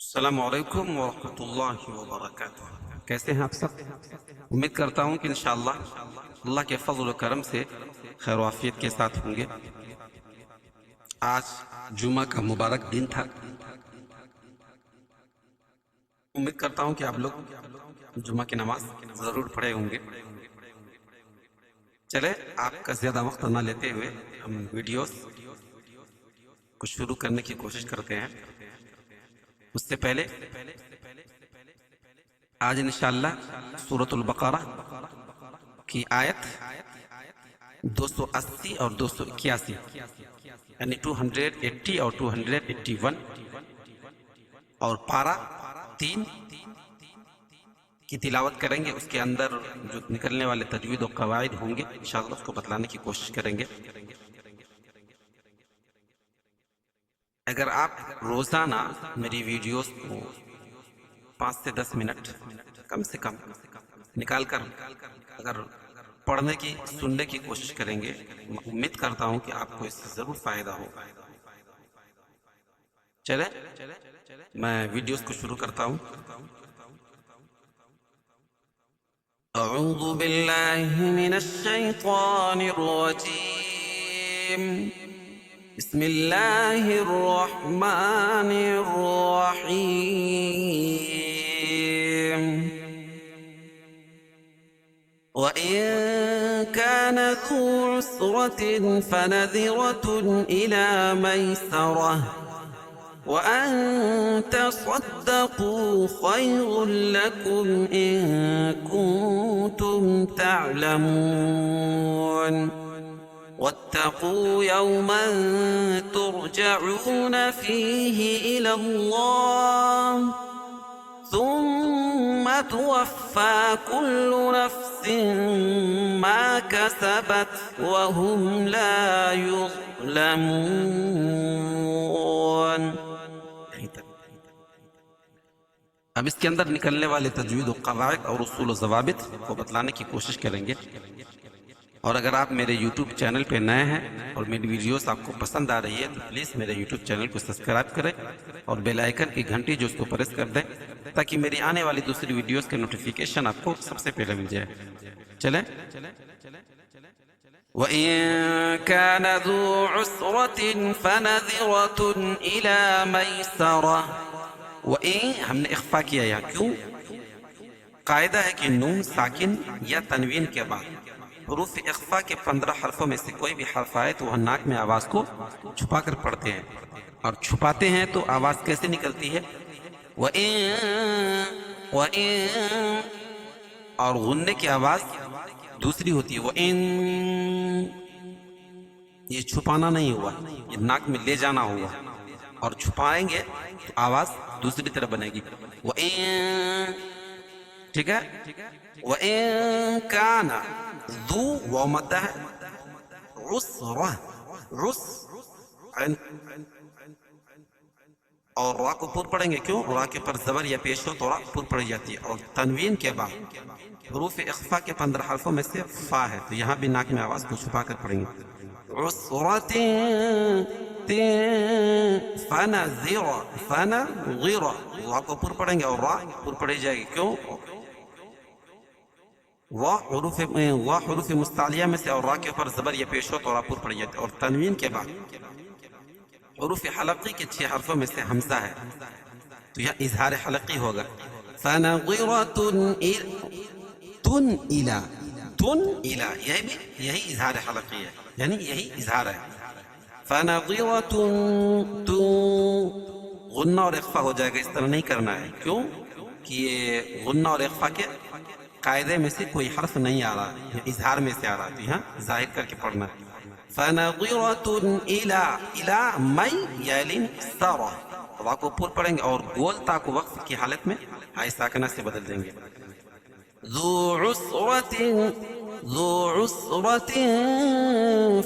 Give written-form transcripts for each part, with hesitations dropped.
السلام علیکم ورحمۃ اللہ وبرکاتہ۔ کیسے ہیں آپ سب؟ امید کرتا ہوں کہ انشاءاللہ اللہ کے فضل و کرم سے خیر و عافیت کے ساتھ ہوں گے۔ آج جمعہ کا مبارک دن تھا۔ امید کرتا ہوں کہ آپ لوگ جمعہ کی نماز ضرور پڑھے ہوں گے۔ چلے آپ کا زیادہ وقت نہ لیتے ہوئے ہم ویڈیوز کو شروع کرنے کی کوشش کرتے ہیں۔ اس سے پہلے آج انشاءاللہ سورۃ البقرہ کی آیت 280 اور 281 یعنی 280 اور 281 اور پارہ 3 کی تلاوت کریں گے۔ اس کے اندر جو نکلنے والے تجوید و قواعد ہوں گے انشاءاللہ اس کو بتلانے کی کوشش کریں گے۔ اگر آپ روزانہ میری ویڈیوز کو 5 سے 10 منٹ کم سے کم نکال کر اگر پڑھنے کی سننے کی کوشش کریں گے، امید کرتا ہوں کہ آپ کو اس سے ضرور فائدہ ہوگا۔ چلے میں ویڈیوز کو شروع کرتا ہوں۔ اعوذ باللہ من الشیطان الرجیم، بسم اللہ الرحمن الرحیم۔ وَإِن كَانَ ذُو عُسْرَةٍ فَنَذِرَةٌ إِلَى مَيْسَرَةٍ وَأَن تَصَدَّقُوا خَيْرٌ لَكُمْ إِن كُنتُمْ تَعْلَمُونَ وَاتَّقُوا يَوْمًا تُرْجَعُونَ فِيهِ إِلَى اللَّهِ ثُمَّ تُوَفَّى كُلُّ نَفْسٍ مَا كَسَبَتْ وَهُمْ لَا يُظْلَمُونَ۔ اب اس کے اندر نکلنے والے تجوید و قواعد اور اصول و ضوابط کو بتلانے کی کوشش کریں گے۔ اور اگر آپ میرے یوٹیوب چینل پہ نئے ہیں اور میری ویڈیوز آپ کو پسند آ رہی ہے تو پلیز میرے یوٹیوب چینل کو سبسکرائب کریں اور بیل آئیکن کی گھنٹی جو اس کو پریس کر دیں تاکہ میری آنے والی دوسری ویڈیوز کے نوٹیفیکیشن آپ کو سب سے پہلے مل جائے۔ چلیں۔ وَإِن كَانَ ذُو عُسْرَةٍ فَنَذِرَةٌ إِلَى مَيْسَرَةٍ۔ وَإِن ہم نے اخفا کیا یہاں، کیوں؟ قاعدہ ہے کہ نون ساکن یا تنوین کے بعد حروف اخفا کے 15 حرفوں میں سے کوئی بھی حرف آئے تو وہ ناک میں آواز کو چھپا کر پڑھتے ہیں، اور چھپاتے ہیں تو آواز کیسے نکلتی ہے؟ وَإِن اور غننے کی آواز دوسری ہوتی ہے، وَإِن یہ چھپانا نہیں ہوا، یہ ناک میں لے جانا ہوا، اور چھپائیں گے تو آواز دوسری طرح بنے گی، وَإِن۔ ٹھیک ہے؟ وَإِن كَانَ ذو وہ مدہ ہے، عسرہ اور را کو پر پڑھیں گے، کیوں؟ را کے پر زبر یا پیش ہو تو را پر پڑھی جاتی ہے، اور تنوین کے بعد حروف اخفا کے 15 حرفوں میں سے فا ہے تو یہاں بھی ناک میں آواز کو چھپا کر پڑھیں گے، عسرۃ فنذر را کو پر پڑھیں گے اور را پر پڑھی جائے گی، کیوں؟ حروف مستعلیہ میں سے اور را کے اوپر زبر یا پیش ہو تو را پر پڑھی جاتی ہے، اور تنوین کے بعد حروف حلقی کے 6 حرفوں میں سے حمزہ ہے تو یہ اظہار حلقی ہوگا، فَنَظِرَةٌ یہی اظہار حلقی ہے، یعنی یہی اظہار ہے، فَنَظِرَةٌ غنہ اور اخفا ہو جائے گا، اس طرح نہیں کرنا ہے، کیوں کہ یہ غنہ اور اخفا کے قاعدے میں سے کوئی حرف نہیں آ رہا، یہ اظہار میں سے آ رہا، تو یہاں ظاہر کر کے پڑھنا ہے، فَنَظِرَةٌ إِلَى مَيْسَرَةٍ را کو پر پڑھیں گے اور گول تا کو وقف کی حالت میں ہائی ساکنہ سے بدل دیں گے، ذو عسرة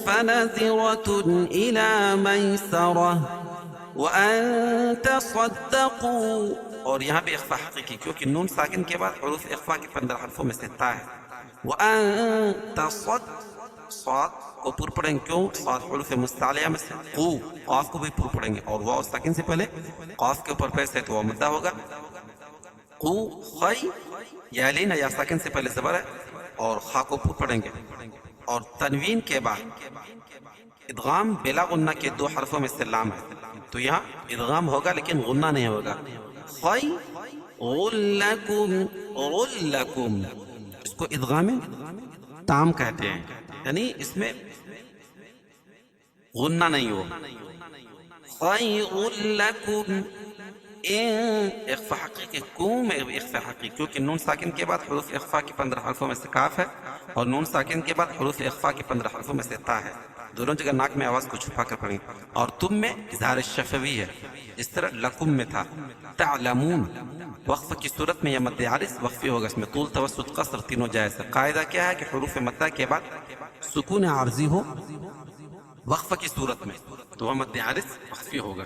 فَنَذِرَةٌ إِلَى مَيْسَرَةٍ وَأَن تَصَدَّقُوا اور یہاں بھی اخفا حقیقی، کیونکہ نون ساکن کے بعد حروف اخفا کے 15 حرفوں میں سے تا ہے، وَأَن صاد کو پر پڑھیں گے، کیوں؟ صاد حروف مستعلیہ میں سے، قو، قاف کو بھی پر پڑھیں گے، اور واو ساکن سے پہلے قاف کے اوپر پیش ہے تو وہ مدہ ہوگا. قو خی، یا لین یا ساکن سے پہلے زبر ہے اور خا کو پر پڑھیں گے. اور تنوین کے بعد ادغام بلا غنہ کے دو حرفوں میں سے لام ہے، تو یہاں ادغام ہوگا لیکن غنہ نہیں ہوگا. خی غلکم، غلکم، اس کو ادغام تام کہتے ہیں، یعنی اس میں غنہ نہیں ہو. خیر لکم، اخفا حقیقی، کیوں میں اخفا حقیقی؟ کیونکہ نون ساکن کے بعد حروف اخفا کی 15 حرفوں میں سے کاف ہے، اور نون ساکن کے بعد حروف اخفا کی 15 حرفوں میں سے تا ہے. دونوں جگہ ناک میں آواز کو چھپا کر پڑھیں. اور تم میں اظہار شفوی ہے، اس طرح لکم میں تھا. تعلمون، وقف کی صورت میں یہ مد عارض وقفی ہوگا، اس میں طول توسط قصر تینوں جائز ہے. قاعدہ کیا ہے کہ حروف مدہ کے بعد سکون عارضی ہو وقف کی صورت میں تو وہ مد عارض وقفی ہوگا.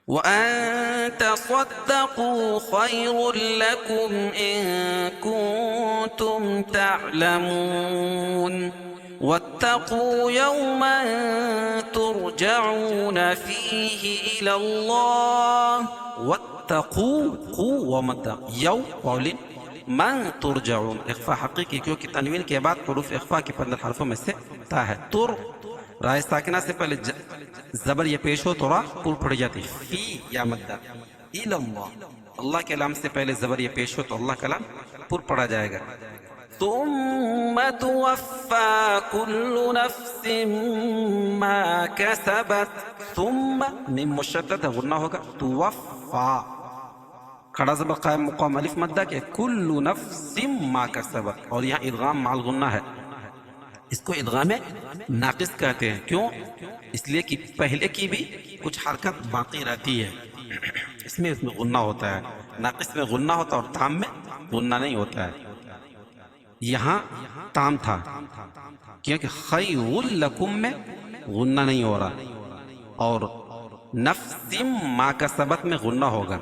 وَأَن تَصَدَّقُوا خَيْرٌ لَكُمْ إِن كُنتُمْ تعلمون واتقوا يوما ترجعون فيه إلى الله واتقوا قو ومد یو قولن من ترجعون اخفا حقیقی کیونکہ تنوین کے بعد حروف اخفا کے 15 حرفوں میں سے تا ہے. تر رائے ساکنہ سے پہلے زبر یہ پیش ہو تو را پر پڑ جاتی. فی یا مدہ الی اللہ، اللہ کے لام سے پہلے زبر یہ پیش ہو تو اللہ کا لام پر پڑا جائے گا. ثم توفى كل نفس ما كسبت، ثم میم مشدد غنہ ہوگا. توفى کھڑا زبر قائم مقام الف مدہ کے کل نفس ما کسبت، اور یہاں ادغام مع الغنہ ہے. اس کو ادغام ناقص کہتے ہیں. کیوں؟ اس لیے کہ پہلے کی بھی کچھ حرکت باقی رہتی ہے، اس میں غنہ ہوتا ہے. ناقص میں غنہ ہوتا ہے اور تام میں غنہ نہیں ہوتا ہے. یہاں تام تھا کیونکہ خیر لکم میں غنہ نہیں ہو رہا، اور نفس ما کسبت میں غنہ ہوگا.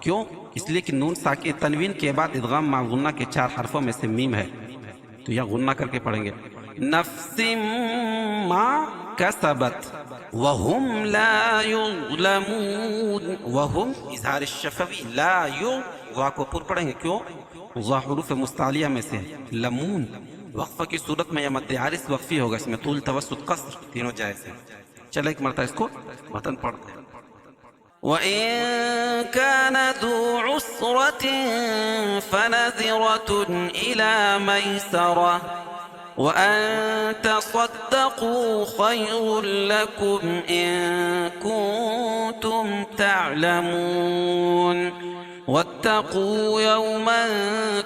کیوں؟ اس لیے کہ نون ساکن تنوین کے بعد ادغام مع غنہ کے 4 حرفوں میں سے میم ہے، تو یہاں غنہ کر کے پڑھیں گے. نفس ما کسبت وهم لا يظلمون، وهم اظہار الشفوی، لا وا کو پر پڑھیں گے. کیوں؟ وا حروف مستعلیہ میں سے. لمون وقفہ کی صورت میں یہ مد عارض وقفی ہوگا، اس میں طول توسط قصر تینوں جائز ہیں. چلے ایک مرتبہ اس کو متن پڑھتے ہیں. وَإِن كَانَ ذُو عُسْرَةٍ فَنَذِرَةٌ إِلَى مَيْسَرَةٍ وَأَن تَصَدَّقُوا خَيْرٌ لَكُمْ إِن كُنتُمْ تعلمون واتقوا يوما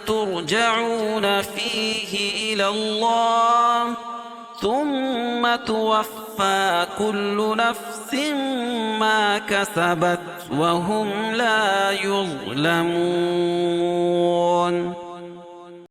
ترجعون فيه إلى الله ثم توفى كل نفس ما كسبت وهم لا يظلمون.